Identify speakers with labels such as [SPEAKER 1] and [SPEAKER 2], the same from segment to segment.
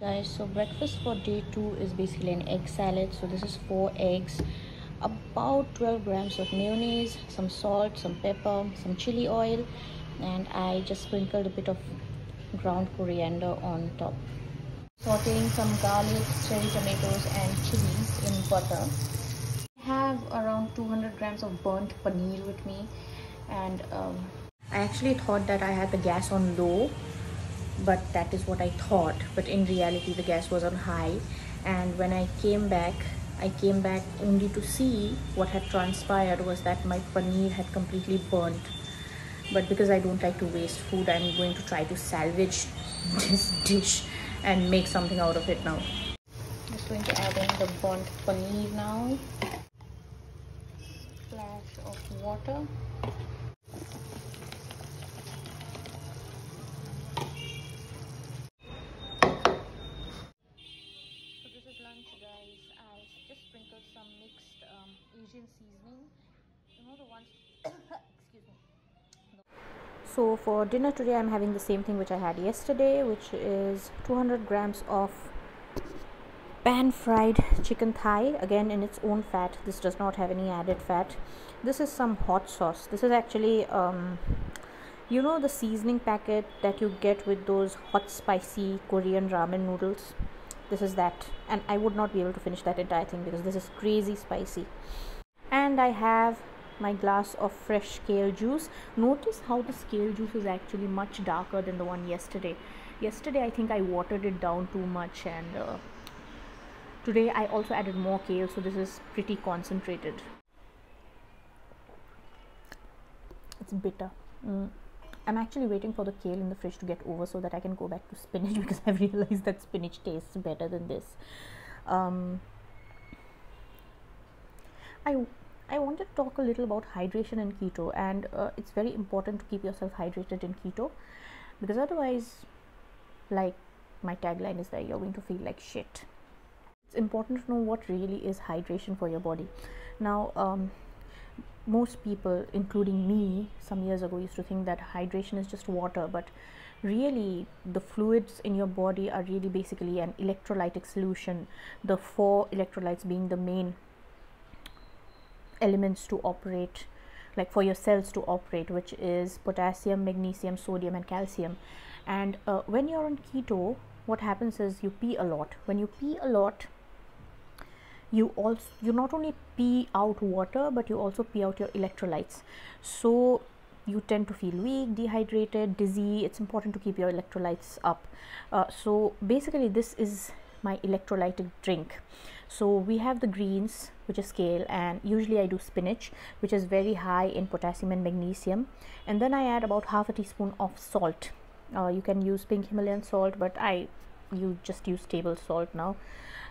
[SPEAKER 1] Guys, so breakfast for day 2 is basically an egg salad. So this is 4 eggs, about 12 grams of mayonnaise, some salt, some pepper, some chili oil, and I just sprinkled a bit of ground coriander on top. Sauteing some garlic, cherry tomatoes and chilies in butter. I have around 200 grams of burnt paneer with me, and I actually thought that I had the gas on low, but that is what I thought, but in reality the gas was on high. And when I came back only to see what had transpired was that my paneer had completely burnt. But because I don't like to waste food, I'm going to try to salvage this dish and make something out of it now. Just going to add in the burnt paneer now. Splash of water. Guys, I just sprinkled some mixed Asian seasoning, you know, the ones excuse me. So for dinner today I'm having the same thing which I had yesterday, which is 200 grams of pan fried chicken thigh, again in its own fat. This does not have any added fat. This is some hot sauce. This is actually you know, the seasoning packet that you get with those hot spicy Korean ramen noodles. This is that, and I would not be able to finish that entire thing because this is crazy spicy. And I have my glass of fresh kale juice. Notice how the kale juice is actually much darker than the one yesterday. Yesterday I think I watered it down too much, and today I also added more kale, so this is pretty concentrated. It's bitter. I'm actually waiting for the kale in the fridge to get over so that I can go back to spinach because I've realized that spinach tastes better than this. I wanted to talk a little about hydration in keto, and it's very important to keep yourself hydrated in keto, because otherwise, like my tagline is there, you're going to feel like shit. It's important to know what really is hydration for your body. Now, most people, including me some years ago, used to think that hydration is just water, but really the fluids in your body are really basically an electrolytic solution, the 4 electrolytes being the main elements to operate, like for your cells to operate, which is potassium, magnesium, sodium and calcium. And when you're on keto, what happens is you pee a lot. When you pee a lot, you not only pee out water, but you also pee out your electrolytes. So you tend to feel weak, dehydrated, dizzy. It's important to keep your electrolytes up. So basically this is my electrolytic drink. So we have the greens, which is kale, and usually I do spinach, which is very high in potassium and magnesium. And then I add about half a teaspoon of salt. You can use pink Himalayan salt, but you just use table salt now.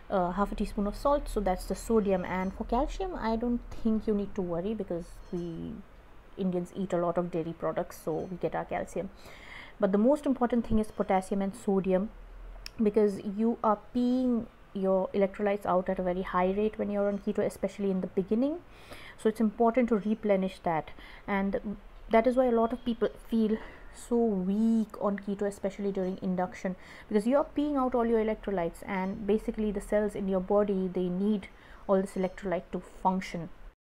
[SPEAKER 1] Half a teaspoon of salt, so that's the sodium. And for calcium, I don't think you need to worry because we Indians eat a lot of dairy products, so we get our calcium. But the most important thing is potassium and sodium, because you are peeing your electrolytes out at a very high rate when you're on keto, especially in the beginning. So it's important to replenish that, and that is why a lot of people feel so weak on keto, especially during induction, because you are peeing out all your electrolytes, and basically the cells in your body, they need all this electrolyte to function.